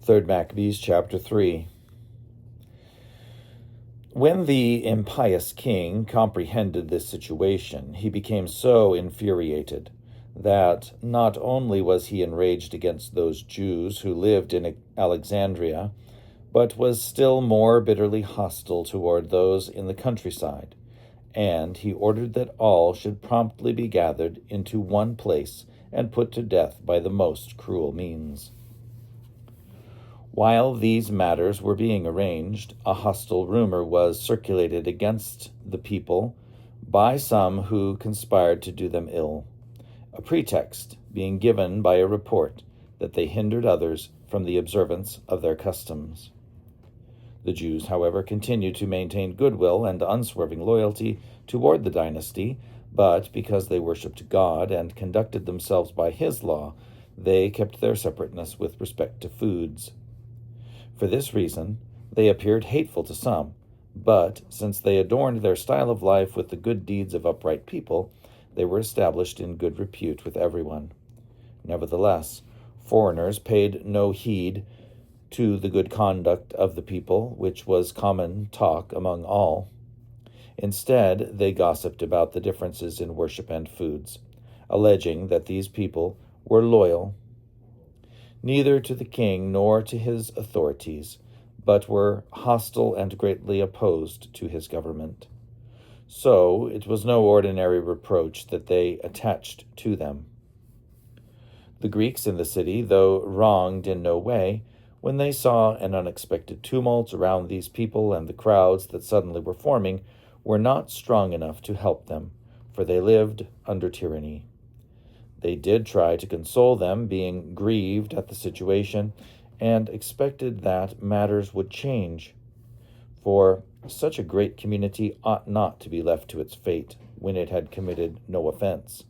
3 Maccabees chapter 3. When the impious king comprehended this situation, he became so infuriated that not only was he enraged against those Jews who lived in Alexandria, but was still more bitterly hostile toward those in the countryside, and he ordered that all should promptly be gathered into one place and put to death by the most cruel means. While these matters were being arranged, a hostile rumor was circulated against the people by some who conspired to do them ill, a pretext being given by a report that they hindered others from the observance of their customs. The Jews, however, continued to maintain goodwill and unswerving loyalty toward the dynasty, but because they worshipped God and conducted themselves by his law, they kept their separateness with respect to foods. For this reason, they appeared hateful to some, but since they adorned their style of life with the good deeds of upright people, they were established in good repute with everyone. Nevertheless, foreigners paid no heed to the good conduct of the people, which was common talk among all. Instead, they gossiped about the differences in worship and foods, alleging that these people were loyal neither to the king nor to his authorities, but were hostile and greatly opposed to his government. So it was no ordinary reproach that they attached to them. The Greeks in the city, though wronged in no way, when they saw an unexpected tumult around these people and the crowds that suddenly were forming, were not strong enough to help them, for they lived under tyranny. They did try to console them, being grieved at the situation, and expected that matters would change. For such a great community ought not to be left to its fate when it had committed no offense.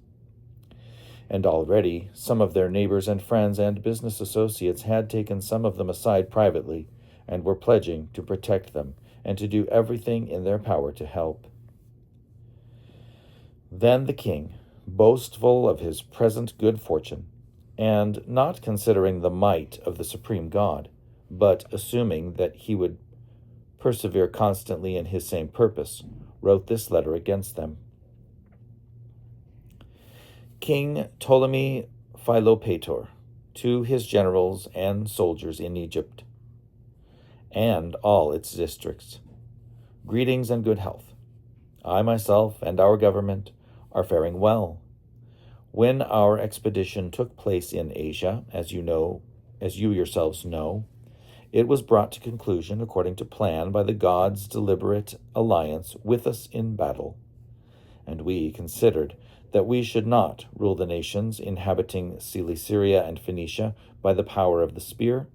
And already some of their neighbors and friends and business associates had taken some of them aside privately, and were pledging to protect them and to do everything in their power to help. Then the king, boastful of his present good fortune, and not considering the might of the supreme God, but assuming that he would persevere constantly in his same purpose, wrote this letter against them. King Ptolemy Philopator, to his generals and soldiers in Egypt, and all its districts, greetings and good health. I myself and our government are faring well. When our expedition took place in Asia, as you yourselves know, it was brought to conclusion according to plan by the gods' deliberate alliance with us in battle. And we considered that we should not rule the nations inhabiting Cilicia and Phoenicia by the power of the spear,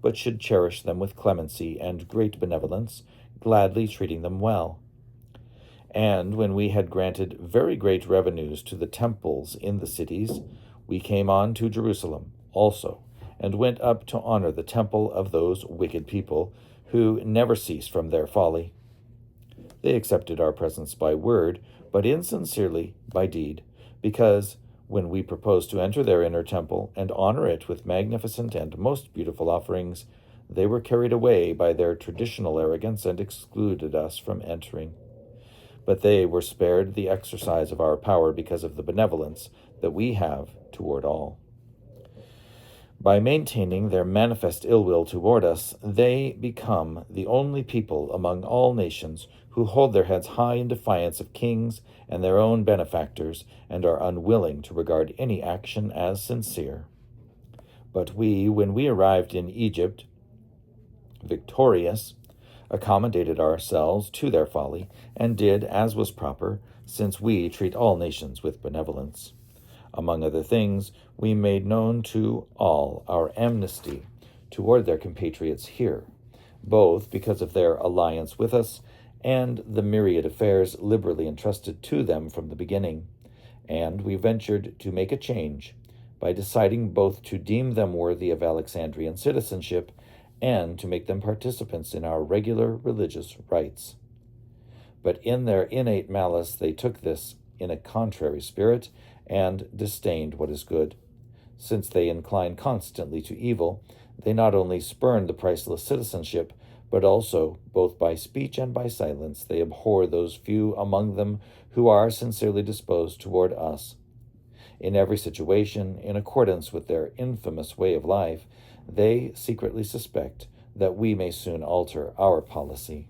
but should cherish them with clemency and great benevolence, gladly treating them well. And when we had granted very great revenues to the temples in the cities, we came on to Jerusalem also, and went up to honor the temple of those wicked people who never cease from their folly. They accepted our presence by word, but insincerely by deed, because when we proposed to enter their inner temple and honor it with magnificent and most beautiful offerings, they were carried away by their traditional arrogance and excluded us from entering. But they were spared the exercise of our power because of the benevolence that we have toward all. By maintaining their manifest ill will toward us, they become the only people among all nations who hold their heads high in defiance of kings and their own benefactors, and are unwilling to regard any action as sincere. But we, when we arrived in Egypt, victorious, accommodated ourselves to their folly, and did as was proper, since we treat all nations with benevolence. Among other things, we made known to all our amnesty toward their compatriots here, both because of their alliance with us and the myriad affairs liberally entrusted to them from the beginning. And we ventured to make a change by deciding both to deem them worthy of Alexandrian citizenship and to make them participants in our regular religious rites. But in their innate malice they took this in a contrary spirit and disdained what is good. Since they incline constantly to evil, they not only spurn the priceless citizenship, but also, both by speech and by silence, they abhor those few among them who are sincerely disposed toward us. In every situation, in accordance with their infamous way of life, they secretly suspect that we may soon alter our policy.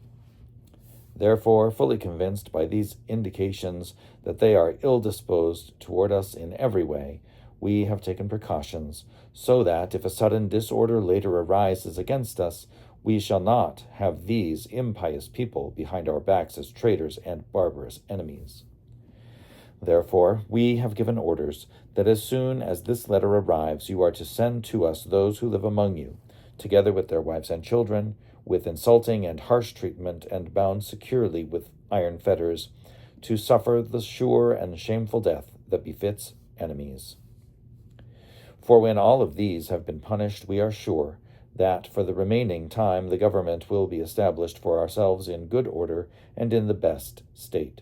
Therefore, fully convinced by these indications that they are ill disposed toward us in every way, we have taken precautions, so that if a sudden disorder later arises against us, we shall not have these impious people behind our backs as traitors and barbarous enemies. Therefore, we have given orders that as soon as this letter arrives, you are to send to us those who live among you, together with their wives and children, with insulting and harsh treatment, and bound securely with iron fetters, to suffer the sure and shameful death that befits enemies. For when all of these have been punished, we are sure that for the remaining time the government will be established for ourselves in good order and in the best state.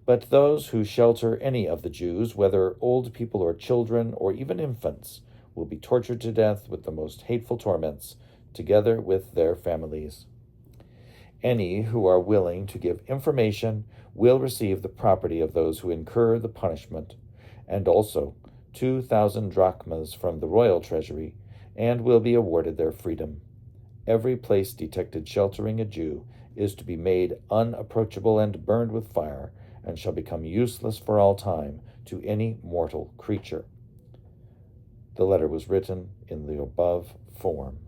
But those who shelter any of the Jews, whether old people or children or even infants, will be tortured to death with the most hateful torments, together with their families. Any who are willing to give information will receive the property of those who incur the punishment, and also 2,000 drachmas from the royal treasury, and will be awarded their freedom. Every place detected sheltering a Jew is to be made unapproachable and burned with fire, and shall become useless for all time to any mortal creature. The letter was written in the above form.